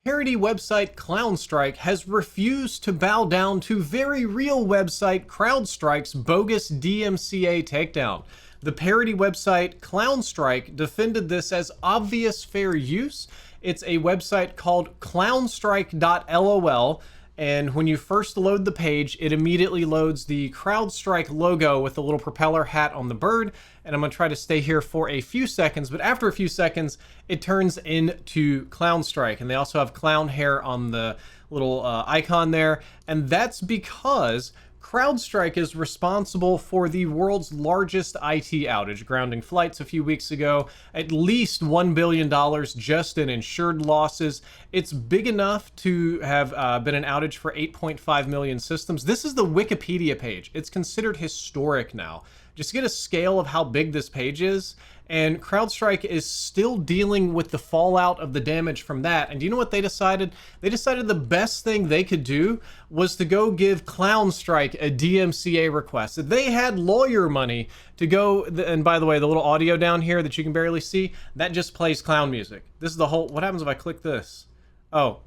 Parody website ClownStrike has refused to bow down to very real website CrowdStrike's bogus DMCA takedown. The parody website ClownStrike defended this as obvious fair use. It's a website called clownstrike.lol, and when you first load the page, it immediately loads the CrowdStrike logo with the little propeller hat on the bird, and I'm going to try to stay here for a few seconds, but after a few seconds, it turns into ClownStrike, and they also have clown hair on the little icon there, and that's because CrowdStrike is responsible for the world's largest IT outage, grounding flights a few weeks ago, at least $1 billion just in insured losses. It's big enough to have been an outage for 8.5 million systems. This is the Wikipedia page. It's considered historic now. Just to get a scale of how big this page is, and CrowdStrike is still dealing with the fallout of the damage from that. And do you know what they decided? They decided the best thing they could do was to go give ClownStrike a DMCA request. They had lawyer money to go, and by the way, the little audio down here that you can barely see, that just plays clown music. This is the whole, what happens if I click this? Oh,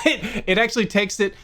it actually takes it,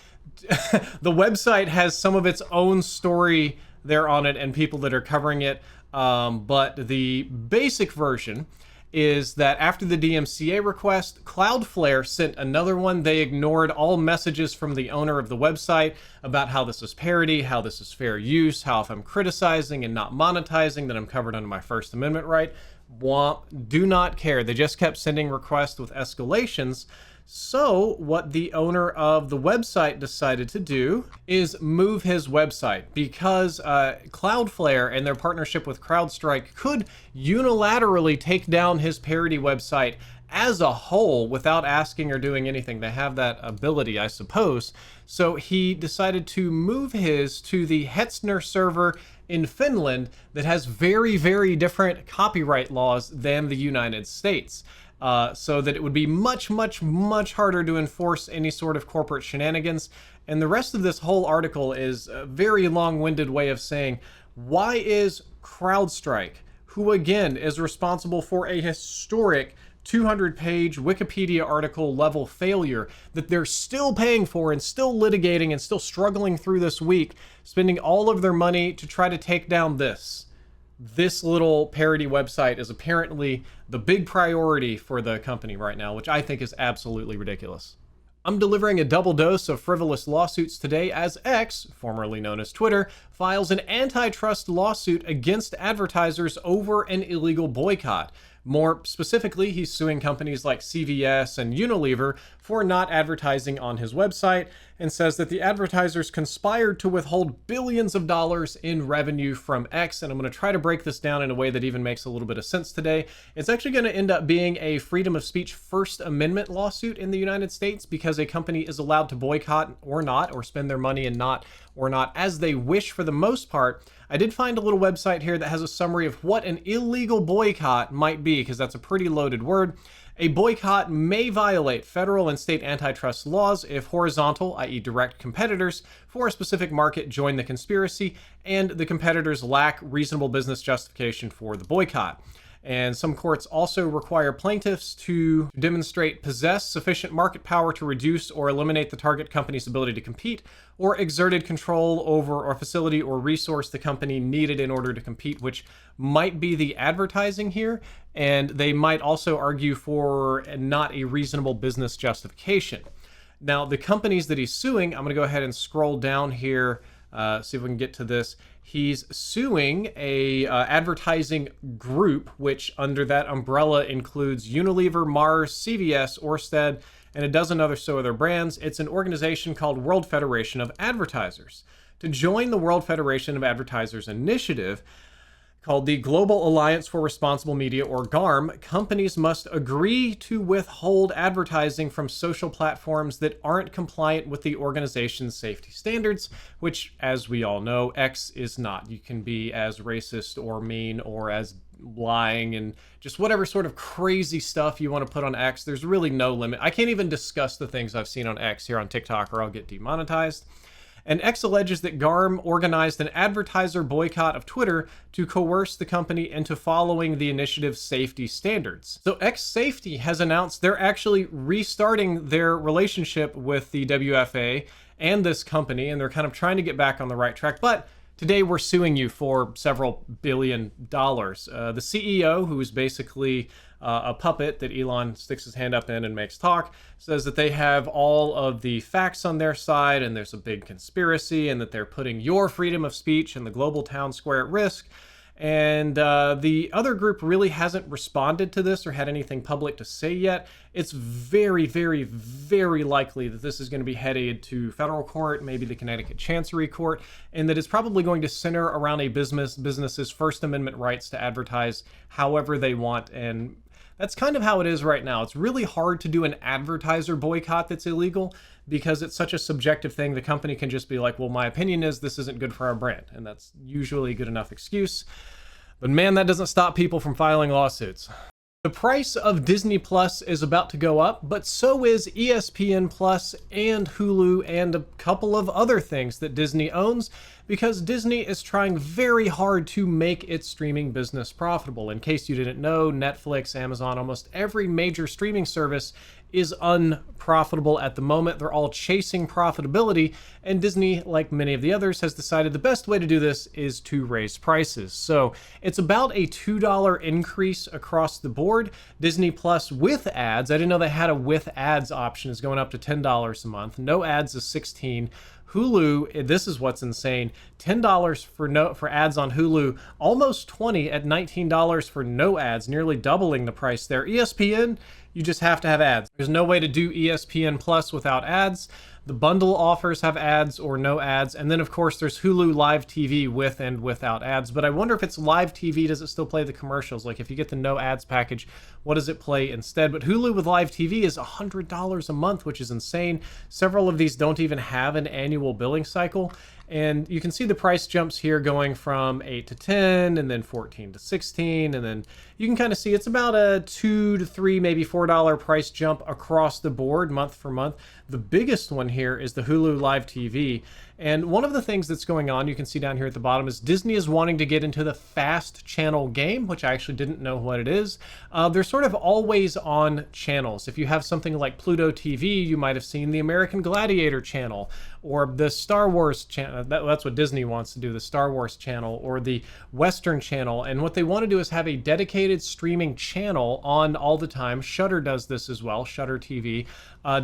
the website has some of its own story there on it and people that are covering it. But the basic version is that after the DMCA request, Cloudflare sent another one. They ignored all messages from the owner of the website about how this is parody, how this is fair use, how if I'm criticizing and not monetizing, that I'm covered under my First Amendment right. Do not care. They just kept sending requests with escalations. So what the owner of the website decided to do is move his website because Cloudflare and their partnership with CrowdStrike could unilaterally take down his parody website as a whole without asking or doing anything. They have that ability, I suppose. So he decided to move his to the Hetzner server in Finland that has very, very different copyright laws than the United States. So that it would be much, much, much harder to enforce any sort of corporate shenanigans. And the rest of this whole article is a very long-winded way of saying, why is CrowdStrike, who again is responsible for a historic 200-page Wikipedia article level failure that they're still paying for and still litigating and still struggling through this week, spending all of their money to try to take down this? This little parody website is apparently the big priority for the company right now, which I think is absolutely ridiculous. I'm delivering a double dose of frivolous lawsuits today as X, formerly known as Twitter, files an antitrust lawsuit against advertisers over an illegal boycott. More specifically, he's suing companies like CVS and Unilever for not advertising on his website and says that the advertisers conspired to withhold billions of dollars in revenue from X. And I'm going to try to break this down in a way that even makes a little bit of sense today. It's actually going to end up being a freedom of speech First Amendment lawsuit in the United States because a company is allowed to boycott or not, or spend their money and not or not as they wish for the most part. I did find a little website here that has a summary of what an illegal boycott might be, because that's a pretty loaded word. A boycott may violate federal and state antitrust laws if horizontal, i.e. direct competitors for a specific market join the conspiracy and the competitors lack reasonable business justification for the boycott. And some courts also require plaintiffs to possess sufficient market power to reduce or eliminate the target company's ability to compete, or exerted control over a facility or resource the company needed in order to compete, which might be the advertising here. And they might also argue for not a reasonable business justification. Now, the companies that he's suing, I'm going to go ahead and scroll down here, see if we can get to this. He's suing a advertising group, which under that umbrella includes Unilever, Mars, CVS, Orsted, and a dozen other other brands. It's an organization called World Federation of Advertisers. To join the World Federation of Advertisers initiative, called the Global Alliance for Responsible Media, or GARM, companies must agree to withhold advertising from social platforms that aren't compliant with the organization's safety standards, which, as we all know, X is not. You can be as racist or mean or as lying and just whatever sort of crazy stuff you want to put on X. There's really no limit. I can't even discuss the things I've seen on X here on TikTok or I'll get demonetized. And X alleges that GARM organized an advertiser boycott of Twitter to coerce the company into following the initiative's safety standards. So X Safety has announced they're actually restarting their relationship with the WFA and this company, and they're kind of trying to get back on the right track. But today we're suing you for several $billion. The CEO, who is basically a puppet that Elon sticks his hand up in and makes talk, says that they have all of the facts on their side and there's a big conspiracy and that they're putting your freedom of speech and the global town square at risk. And the other group really hasn't responded to this or had anything public to say yet. It's very, very, very likely that this is going to be headed to federal court, maybe the Connecticut Chancery Court, and that it's probably going to center around a business's First Amendment rights to advertise however they want. And that's kind of how it is right now. It's really hard to do an advertiser boycott that's illegal because it's such a subjective thing. The company can just be like, well, my opinion is this isn't good for our brand. And that's usually a good enough excuse. But man, that doesn't stop people from filing lawsuits. The price of Disney Plus is about to go up, but so is ESPN Plus and Hulu and a couple of other things that Disney owns, because Disney is trying very hard to make its streaming business profitable. In case you didn't know, Netflix, Amazon, almost every major streaming service is unprofitable at the moment. They're all chasing profitability, and Disney, like many of the others, has decided the best way to do this is to raise prices. So it's about a $2 increase across the board. Disney Plus with ads, I didn't know they had a with ads option, is going up to $10 a month. No ads is $16. Hulu, this is what's insane, $10 for ads on Hulu, almost $20 at $19 for no ads, nearly doubling the price there. ESPN, you just have to have ads. There's no way to do ESPN Plus without ads. The bundle offers have ads or no ads. And then, of course, there's Hulu Live TV with and without ads. But I wonder if it's Live TV, does it still play the commercials? Like, if you get the no ads package, what does it play instead? But Hulu with Live TV is $100 a month, which is insane. Several of these don't even have an annual billing cycle. And you can see the price jumps here going from 8 to 10 and then 14 to 16. And then you can kind of see it's about a $2 to $3, maybe $4 price jump across the board month for month. The biggest one here is the Hulu Live TV. And one of the things that's going on, you can see down here at the bottom, is Disney is wanting to get into the fast channel game, which I actually didn't know what it is. They're sort of always on channels. If you have something like Pluto TV, you might have seen the American Gladiator channel or the Star Wars channel. That's what Disney wants to do, the Star Wars channel or the Western channel. And what they want to do is have a dedicated streaming channel on all the time. Shudder does this as well, Shudder TV,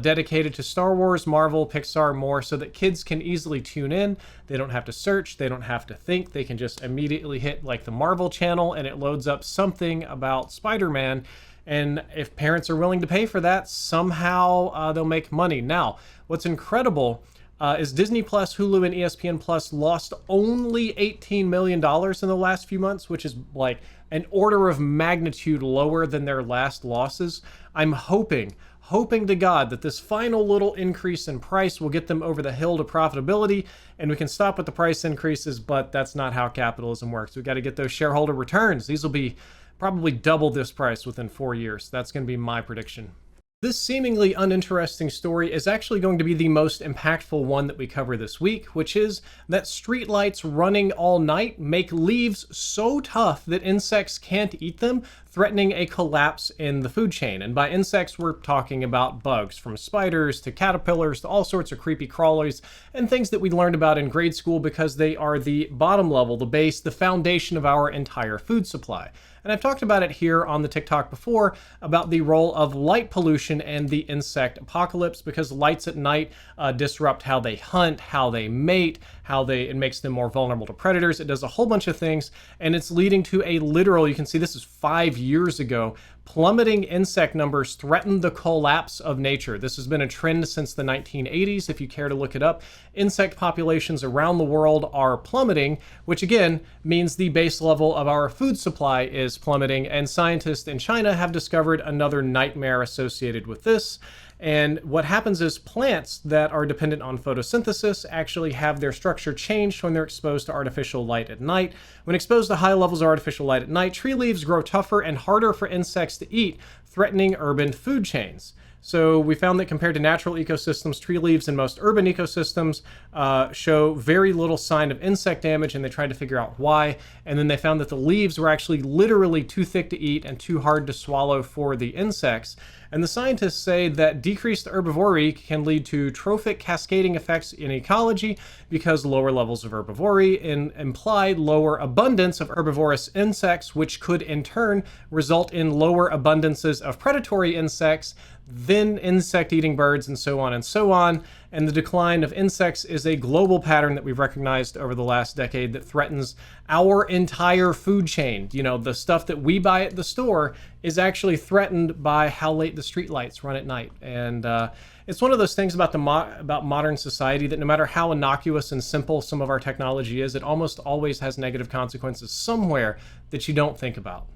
dedicated to Star Wars, Marvel, Pixar, more, so that kids can easily tune in. They don't have to search, they don't have to think, they can just immediately hit like the Marvel channel and it loads up something about Spider-Man. And if parents are willing to pay for that, somehow they'll make money. Now, what's incredible is Disney Plus, Hulu, and ESPN Plus lost only $18 million in the last few months, which is like an order of magnitude lower than their last losses. I'm hoping to God that this final little increase in price will get them over the hill to profitability and we can stop with the price increases, but that's not how capitalism works. We've got to get those shareholder returns. These will be probably double this price within 4 years. That's going to be my prediction. This seemingly uninteresting story is actually going to be the most impactful one that we cover this week, which is that streetlights running all night make leaves so tough that insects can't eat them, threatening a collapse in the food chain. And by insects, we're talking about bugs, from spiders to caterpillars to all sorts of creepy crawlers and things that we learned about in grade school because they are the bottom level, the base, the foundation of our entire food supply. And I've talked about it here on the TikTok before about the role of light pollution and the insect apocalypse, because lights at night disrupt how they hunt, how they mate, it makes them more vulnerable to predators. It does a whole bunch of things, and it's leading to a literal, you can see this is 5 years ago, plummeting insect numbers threaten the collapse of nature. This has been a trend since the 1980s, if you care to look it up. Insect populations around the world are plummeting, which again means the base level of our food supply is plummeting, and scientists in China have discovered another nightmare associated with this. And what happens is plants that are dependent on photosynthesis actually have their structure changed when they're exposed to artificial light at night. When exposed to high levels of artificial light at night, tree leaves grow tougher and harder for insects to eat, threatening urban food chains. So we found that compared to natural ecosystems, tree leaves in most urban ecosystems show very little sign of insect damage, and they tried to figure out why. And then they found that the leaves were actually literally too thick to eat and too hard to swallow for the insects. And the scientists say that decreased herbivory can lead to trophic cascading effects in ecology because lower levels of herbivory imply lower abundance of herbivorous insects, which could in turn result in lower abundances of predatory insects, then insect-eating birds, and so on and so on. And the decline of insects is a global pattern that we've recognized over the last decade that threatens our entire food chain. You know, the stuff that we buy at the store is actually threatened by how late the streetlights run at night. And it's one of those things about about modern society that no matter how innocuous and simple some of our technology is, it almost always has negative consequences somewhere that you don't think about.